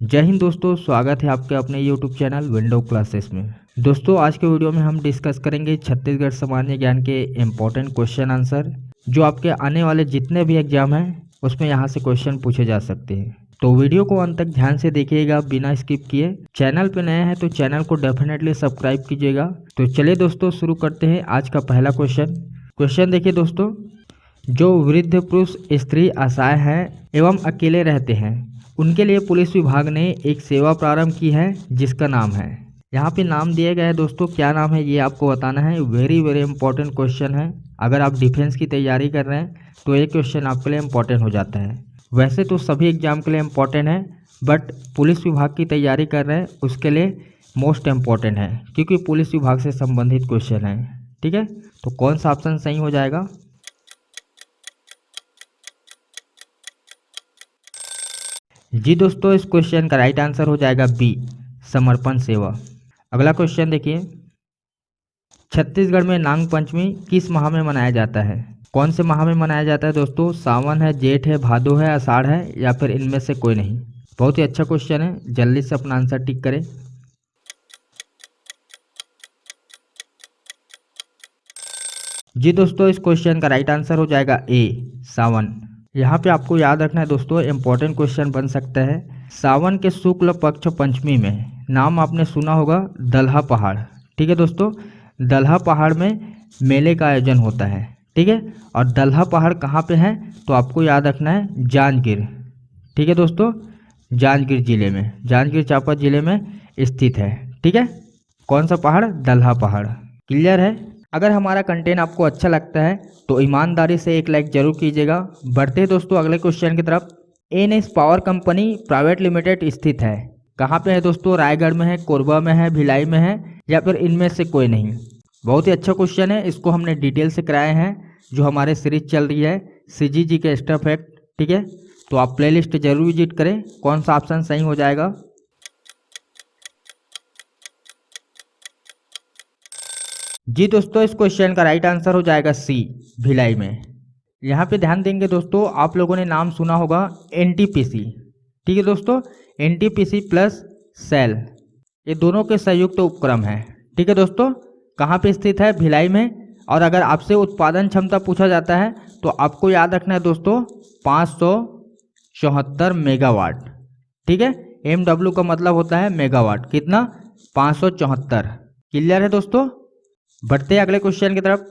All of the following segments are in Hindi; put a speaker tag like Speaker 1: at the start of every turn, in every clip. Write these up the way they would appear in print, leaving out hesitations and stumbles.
Speaker 1: जय हिंद दोस्तों, स्वागत है आपके अपने YouTube चैनल विंडो क्लासेस में। दोस्तों आज के वीडियो में हम डिस्कस करेंगे छत्तीसगढ़ सामान्य ज्ञान के इम्पोर्टेंट क्वेश्चन आंसर जो आपके आने वाले जितने भी एग्जाम हैं उसमें यहाँ से क्वेश्चन पूछे जा सकते हैं। तो वीडियो को अंत तक ध्यान से देखिएगा बिना स्किप किए। चैनल पे नए हैं तो चैनल को डेफिनेटली सब्सक्राइब कीजिएगा। तो चलिए दोस्तों शुरू करते हैं आज का पहला क्वेश्चन देखिए दोस्तों, जो वृद्ध पुरुष स्त्री असहाय हैं एवं अकेले रहते हैं उनके लिए पुलिस विभाग ने एक सेवा प्रारंभ की है जिसका नाम है, यहाँ पे नाम दिया गया है दोस्तों, क्या नाम है ये आपको बताना है। वेरी इंपॉर्टेंट क्वेश्चन है। अगर आप डिफेंस की तैयारी कर रहे हैं तो ये क्वेश्चन आपके लिए इम्पोर्टेंट हो जाता है। वैसे तो सभी एग्जाम के लिए इम्पोर्टेंट है, बट पुलिस विभाग की तैयारी कर रहे हैं उसके लिए मोस्ट इम्पॉर्टेंट है क्योंकि पुलिस विभाग से संबंधित क्वेश्चन है। ठीक है, तो कौन सा ऑप्शन सही हो जाएगा? जी दोस्तों, इस क्वेश्चन का राइट आंसर हो जाएगा बी, समर्पण सेवा। अगला क्वेश्चन देखिए, छत्तीसगढ़ में नाग पंचमी किस माह में मनाया जाता है? कौन से माह में मनाया जाता है दोस्तों? सावन है, जेठ है, भादो है, आषाढ़ है या फिर इनमें से कोई नहीं? बहुत ही अच्छा क्वेश्चन है, जल्दी से अपना आंसर टिक करें। जी दोस्तों, इस क्वेश्चन का राइट आंसर हो जाएगा ए, सावन। यहाँ पे आपको याद रखना है दोस्तों, इम्पोर्टेंट क्वेश्चन बन सकता है। सावन के शुक्ल पक्ष पंचमी में नाम आपने सुना होगा दल्हा पहाड़। ठीक है दोस्तों, दल्हा पहाड़ में मेले का आयोजन होता है। ठीक है, और दल्हा पहाड़ कहाँ पे है तो आपको याद रखना है जांजगीर। ठीक है दोस्तों, जांजगीर जिले में, जांजगीर चांपा जिले में स्थित है। ठीक है, कौन सा पहाड़? दल्हा पहाड़। क्लियर है? अगर हमारा कंटेंट आपको अच्छा लगता है तो ईमानदारी से एक लाइक जरूर कीजिएगा। बढ़ते हैं दोस्तों अगले क्वेश्चन की तरफ। NS power company private limited स्थित है कहाँ पे है दोस्तों? रायगढ़ में है, कोरबा में है, भिलाई में है या फिर इनमें से कोई नहीं? बहुत ही अच्छा क्वेश्चन है, इसको हमने डिटेल से कराए हैं जो हमारे सीरीज चल रही है सीजीजी के एक्स्ट्रा फैक्ट। ठीक है, तो आप प्लेलिस्ट जरूर विजिट करें। कौन सा ऑप्शन सही हो जाएगा? जी दोस्तों, इस क्वेश्चन का राइट आंसर हो जाएगा सी, भिलाई में। यहाँ पे ध्यान देंगे दोस्तों, आप लोगों ने नाम सुना होगा एनटीपीसी। ठीक है दोस्तों, एनटीपीसी प्लस सेल ये दोनों के संयुक्त उपक्रम है। ठीक है दोस्तों, कहाँ पे स्थित है? भिलाई में। और अगर आपसे उत्पादन क्षमता पूछा जाता है तो आपको याद रखना है दोस्तों 574 मेगावाट। ठीक है, MW का मतलब होता है मेगावाट। कितना? 574। क्लियर है दोस्तों? बढ़ते हैं अगले क्वेश्चन की तरफ।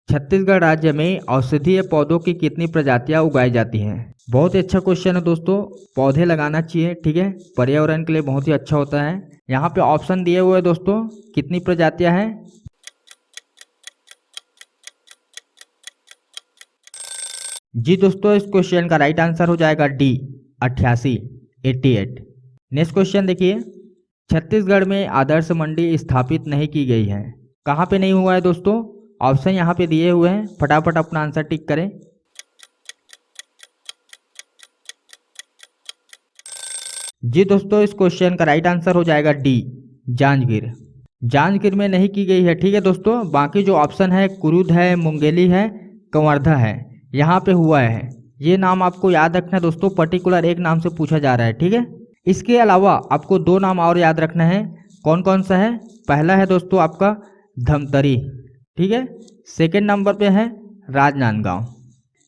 Speaker 1: छत्तीसगढ़ राज्य में औषधीय पौधों की कितनी प्रजातियां उगाई जाती हैं? बहुत ही अच्छा क्वेश्चन है दोस्तों, पौधे लगाना चाहिए। ठीक है, पर्यावरण के लिए बहुत ही अच्छा होता है। यहाँ पे ऑप्शन दिए हुए हैं दोस्तों, कितनी प्रजातियां हैं? जी दोस्तों, इस क्वेश्चन का राइट आंसर हो जाएगा डी, 88। नेक्स्ट क्वेश्चन देखिए, छत्तीसगढ़ में आदर्श मंडी स्थापित नहीं की गई है, कहाँ पे नहीं हुआ है दोस्तों? ऑप्शन यहाँ पे दिए हुए हैं, फटाफट अपना आंसर टिक करें। जी दोस्तों, इस क्वेश्चन का राइट आंसर हो जाएगा डी, जांजगीर। जांजगीर में नहीं की गई है। ठीक है दोस्तों, बाकी जो ऑप्शन है कुरुद है, मुंगेली है, कंवर्धा है, यहाँ पे हुआ है। ये नाम आपको याद रखना है दोस्तों, पर्टिकुलर एक नाम से पूछा जा रहा है। ठीक है, इसके अलावा आपको दो नाम और याद रखना है। कौन कौन सा है? पहला है दोस्तों आपका धमतरी। ठीक है, सेकंड नंबर पे है राजनांदगांव।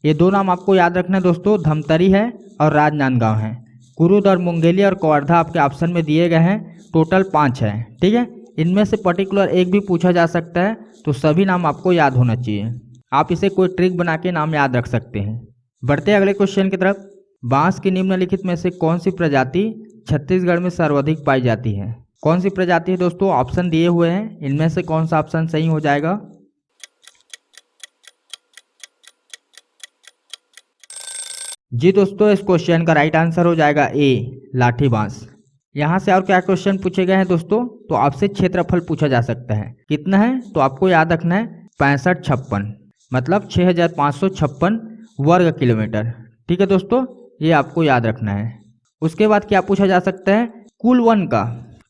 Speaker 1: ये दो नाम आपको याद रखना है दोस्तों, धमतरी है और राजनांदगांव है। कुरुद और मुंगेली और कवर्धा आपके ऑप्शन में दिए गए हैं, टोटल 5 है। ठीक है, इनमें से पर्टिकुलर एक भी पूछा जा सकता है, तो सभी नाम आपको याद होना चाहिए। आप इसे कोई ट्रिक बना के नाम याद रख सकते हैं। बढ़ते हैं अगले क्वेश्चन की तरफ। बांस की निम्नलिखित में से कौन सी प्रजाति छत्तीसगढ़ में सर्वाधिक पाई जाती है? कौन सी प्रजाति है दोस्तों? ऑप्शन दिए हुए हैं, इनमें से कौन सा ऑप्शन सही हो जाएगा? जी दोस्तों, इस क्वेश्चन का राइट आंसर हो जाएगा ए, लाठी बांस। यहाँ से और क्या क्वेश्चन पूछे गए हैं दोस्तों? तो आपसे क्षेत्रफल पूछा जा सकता है, कितना है? तो आपको याद रखना है 6556, मतलब 6556 वर्ग किलोमीटर। ठीक है दोस्तों, ये आपको याद रखना है। उसके बाद क्या पूछा जा सकता है? कुल वन का।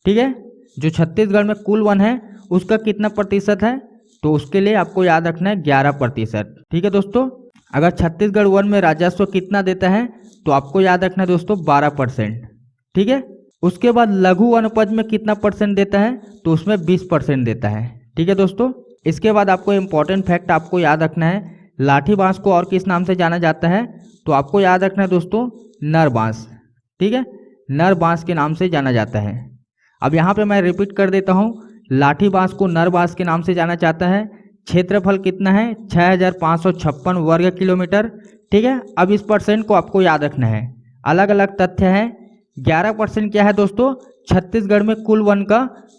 Speaker 1: ठीक है, जो छत्तीसगढ़ में कुल वन है उसका कितना प्रतिशत है? तो उसके लिए आपको याद रखना है 11%। ठीक है दोस्तों, अगर छत्तीसगढ़ वन में राजस्व कितना देता है तो आपको याद रखना है दोस्तों 12%। ठीक है। उसके बाद लघु वनोपज में कितना परसेंट देता है, तो उसमें 20% देता है। ठीक है दोस्तों। इसके बाद आपको इम्पोर्टेंट फैक्ट आपको याद रखना है, लाठी बांस को और किस नाम से जाना जाता है, तो आपको याद रखना है दोस्तों नर बांस। ठीक है, नर बांस के नाम से जाना जाता है। अब यहाँ पे मैं रिपीट कर देता हूँ, लाठी बांस को नर बांस के नाम से जाना जाता है। क्षेत्रफल कितना है, 6556 वर्ग किलोमीटर। ठीक है। अब इस परसेंट को आपको याद रखना है, अलग अलग तथ्य हैं। 11% क्या है दोस्तों, छत्तीसगढ़ में कुल वन का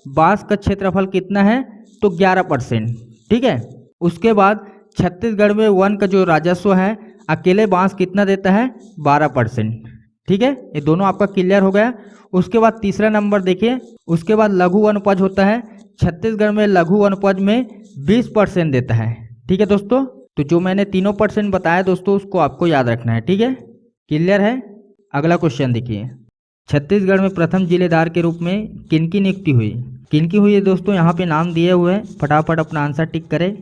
Speaker 1: बांस का क्षेत्रफल कितना है, तो 11%। ठीक है। उसके बाद छत्तीसगढ़ में वन का जो राजस्व है अकेले बांस कितना देता है, 12%। ठीक है, ये दोनों आपका क्लियर हो गया। उसके बाद तीसरा नंबर देखिए, उसके बाद लघु वनोपज होता है। छत्तीसगढ़ में लघु वनोपज में 20% देता है। ठीक है दोस्तों, तो जो मैंने तीनों परसेंट बताया दोस्तों उसको आपको याद रखना है। ठीक है, क्लियर है। अगला क्वेश्चन देखिए, छत्तीसगढ़ में प्रथम जिलेदार के रूप में किनकी नियुक्ति हुई, किनकी हुई है दोस्तों, यहाँ पे नाम दिए हुए हैं, फटाफट अपना आंसर टिक करें।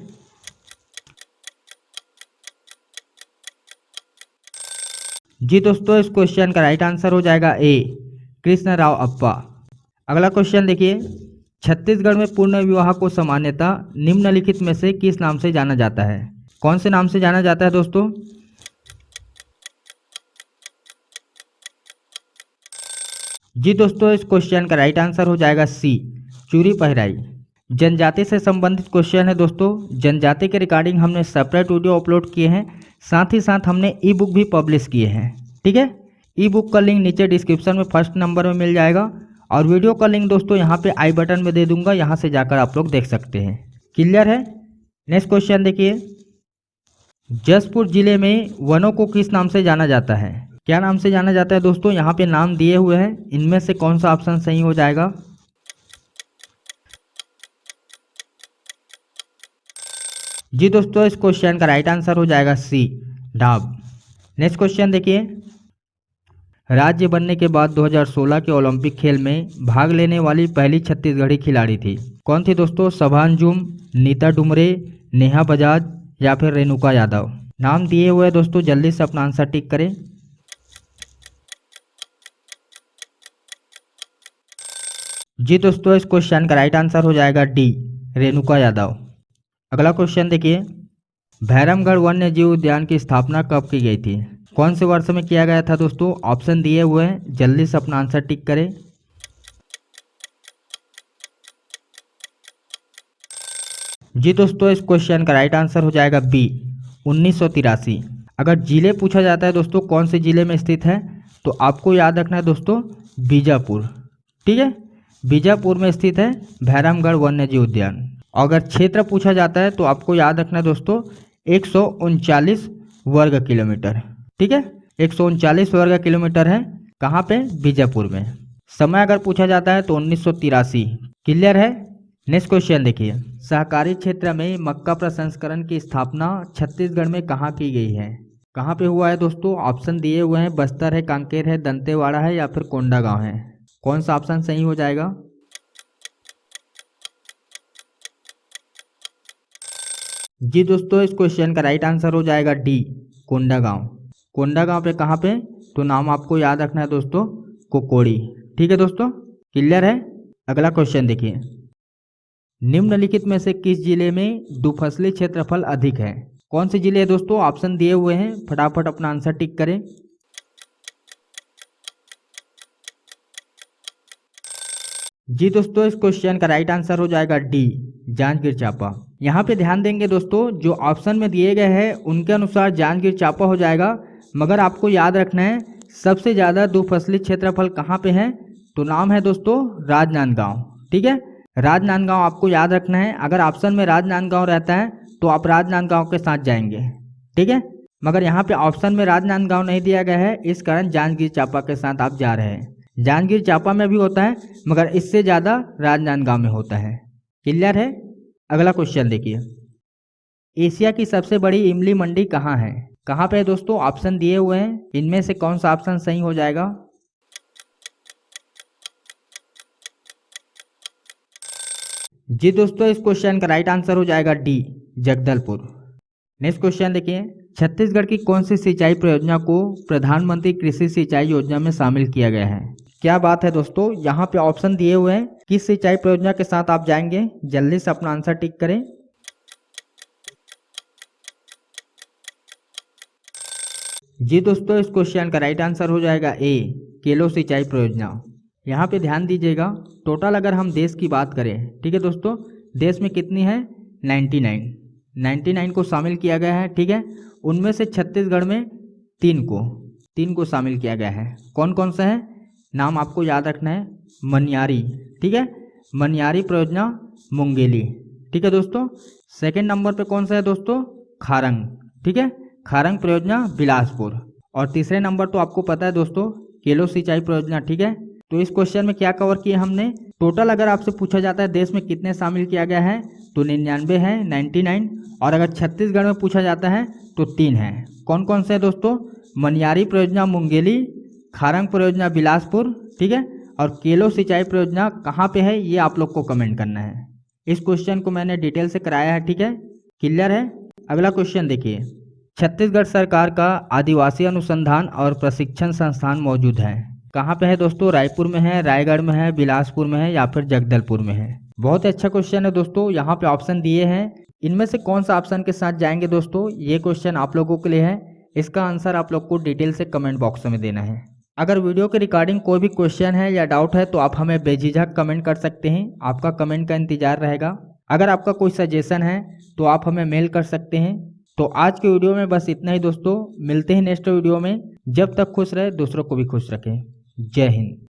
Speaker 1: जी दोस्तों, इस क्वेश्चन का राइट आंसर हो जाएगा ए, कृष्ण राव अप्पा। अगला क्वेश्चन देखिए, छत्तीसगढ़ में पूर्ण विवाह को सामान्यतः निम्नलिखित में से किस नाम से जाना जाता है, कौन से नाम से जाना जाता है दोस्तों। जी दोस्तों, इस क्वेश्चन का राइट आंसर हो जाएगा सी, चूरी पहराई। जनजाति से संबंधित क्वेश्चन है दोस्तों। जनजाति के रिगार्डिंग हमने सेपरेट वीडियो अपलोड किए हैं, साथ ही साथ हमने ई बुक भी पब्लिश किए हैं। ठीक है, ई बुक का लिंक नीचे डिस्क्रिप्शन में फर्स्ट नंबर में मिल जाएगा, और वीडियो का लिंक दोस्तों यहाँ पे आई बटन में दे दूंगा, यहाँ से जाकर आप लोग देख सकते हैं। क्लियर है। नेक्स्ट क्वेश्चन देखिए, जशपुर जिले में वनों को किस नाम से जाना जाता है, क्या नाम से जाना जाता है दोस्तों, यहाँ पे नाम दिए हुए हैं, इनमें से कौन सा ऑप्शन सही हो जाएगा। जी दोस्तों, इस क्वेश्चन का राइट आंसर हो जाएगा सी, ढाब। नेक्स्ट क्वेश्चन देखिए, राज्य बनने के बाद 2016 के ओलंपिक खेल में भाग लेने वाली पहली छत्तीसगढ़ी खिलाड़ी थी, कौन थी दोस्तों, शोभा अंजुम, नीता डुमरे, नेहा बजाज या फिर रेणुका यादव। नाम दिए हुए हैं दोस्तों, जल्दी से अपना आंसर टिक करें। जी दोस्तों, इस क्वेश्चन का राइट आंसर हो जाएगा डी, रेणुका यादव। अगला क्वेश्चन देखिए, भैरमगढ़ वन्य जीव उद्यान की स्थापना कब की गई थी, कौन से वर्ष में किया गया था दोस्तों। ऑप्शन दिए हुए हैं, जल्दी से अपना आंसर टिक करें। जी दोस्तों, इस क्वेश्चन का राइट आंसर हो जाएगा बी, 1983। अगर जिले पूछा जाता है दोस्तों कौन से जिले में स्थित है, तो आपको याद रखना है दोस्तों बीजापुर। ठीक है, बीजापुर में स्थित है भैरमगढ़ वन्य जीव उद्यान। अगर क्षेत्र पूछा जाता है तो आपको याद रखना है दोस्तों 139 वर्ग किलोमीटर। ठीक है, 139 वर्ग किलोमीटर है, कहाँ पे, बीजापुर में। समय अगर पूछा जाता है तो 1983। क्लियर है। नेक्स्ट क्वेश्चन देखिए, सहकारी क्षेत्र में मक्का प्रसंस्करण की स्थापना छत्तीसगढ़ में कहाँ की गई है, कहाँ पे हुआ है दोस्तों। ऑप्शन दिए हुए हैं, बस्तर है, कांकेर है, दंतेवाड़ा है या फिर कोंडागांव है, कौन सा ऑप्शन सही हो जाएगा। जी दोस्तों, इस क्वेश्चन का राइट आंसर हो जाएगा डी, कोंडागांव। कोंडागांव पे कहाँ पे, तो नाम आपको याद रखना है दोस्तों, कोकोड़ी। ठीक है दोस्तों, क्लियर है। अगला क्वेश्चन देखिए, निम्नलिखित में से किस जिले में दुफसली क्षेत्रफल अधिक है, कौन से जिले है दोस्तों। ऑप्शन दिए हुए हैं, फटाफट अपना आंसर टिक करें। जी दोस्तों, इस क्वेश्चन का राइट आंसर हो जाएगा डी, जांजगीर चांपा। यहाँ पे ध्यान देंगे दोस्तों, जो ऑप्शन में दिए गए हैं उनके अनुसार जांजगीर चांपा हो जाएगा, मगर आपको याद रखना है सबसे ज़्यादा दुफसली क्षेत्रफल कहाँ पे है, तो नाम है दोस्तों राजनांदगांव। ठीक है, राजनांदगांव आपको याद रखना है। अगर ऑप्शन में राजनांदगांव रहता है तो आप राजनांदगांव के साथ जाएंगे। ठीक है, मगर यहाँ पे ऑप्शन में राजनांदगांव नहीं दिया गया है, इस कारण जांजगीर चांपा के साथ आप जा रहे हैं। जांजगीर चांपा में भी होता है, मगर इससे ज़्यादा राजनांदगांव में होता है। क्लियर है। अगला क्वेश्चन देखिए, एशिया की सबसे बड़ी इमली मंडी कहाँ है, कहाँ पे है दोस्तों। ऑप्शन दिए हुए हैं, इनमें से कौन सा ऑप्शन सही हो जाएगा। जी दोस्तों, इस क्वेश्चन का राइट आंसर हो जाएगा डी, जगदलपुर। नेक्स्ट क्वेश्चन देखिए, छत्तीसगढ़ की कौन सी सिंचाई परियोजना को प्रधानमंत्री कृषि सिंचाई योजना में शामिल किया गया है, क्या बात है दोस्तों, यहाँ पे ऑप्शन दिए हुए हैं, किस सिंचाई परियोजना के साथ आप जाएंगे? जल्दी से अपना आंसर टिक करें। जी दोस्तों, इस क्वेश्चन का राइट आंसर हो जाएगा ए, केलो सिंचाई परियोजना। यहाँ पे ध्यान दीजिएगा, टोटल अगर हम देश की बात करें, ठीक है दोस्तों, देश में कितनी है? 99 को शामिल किया गया है, ठीक है। उनमें से छत्तीसगढ़ में तीन को शामिल किया गया है। कौन कौन सा है? नाम आपको याद रखना है। मनियारी, ठीक है, मनियारी परियोजना मुंगेली, ठीक है दोस्तों। सेकंड नंबर पे कौन सा है दोस्तों? खारंग, ठीक है, खारंग परियोजना बिलासपुर। और तीसरे नंबर तो आपको पता है दोस्तों, केलो सिंचाई परियोजना, ठीक है। तो इस क्वेश्चन में क्या कवर किया हमने? टोटल अगर आपसे पूछा जाता है देश में कितने शामिल किया गया है, तो 99 है, 99। और अगर छत्तीसगढ़ में पूछा जाता है तो 3 है। कौन कौन से है दोस्तों? मनियारी परियोजना मुंगेली, खारंग परियोजना बिलासपुर, ठीक है। और केलो सिंचाई परियोजना कहाँ पे है, ये आप लोग को कमेंट करना है। इस क्वेश्चन को मैंने डिटेल से कराया है, ठीक है, क्लियर है। अगला क्वेश्चन देखिए, छत्तीसगढ़ सरकार का आदिवासी अनुसंधान और प्रशिक्षण संस्थान मौजूद है, कहाँ पे है दोस्तों? रायपुर में है, रायगढ़ में है, बिलासपुर में है या फिर जगदलपुर में है? बहुत अच्छा क्वेश्चन है दोस्तों। यहाँ पे ऑप्शन दिए हैं, इनमें से कौन सा ऑप्शन के साथ जाएंगे दोस्तों? ये क्वेश्चन आप लोगों के लिए है, इसका आंसर आप लोग को डिटेल से कमेंट बॉक्स में देना है। अगर वीडियो के रिगार्डिंग कोई भी क्वेश्चन है या डाउट है तो आप हमें बेझिझक कमेंट कर सकते हैं, आपका कमेंट का इंतजार रहेगा। अगर आपका कोई सजेशन है तो आप हमें मेल कर सकते हैं। तो आज के वीडियो में बस इतना ही दोस्तों, मिलते हैं नेक्स्ट वीडियो में। जब तक खुश रहे, दूसरों को भी खुश रखें। जय हिंद।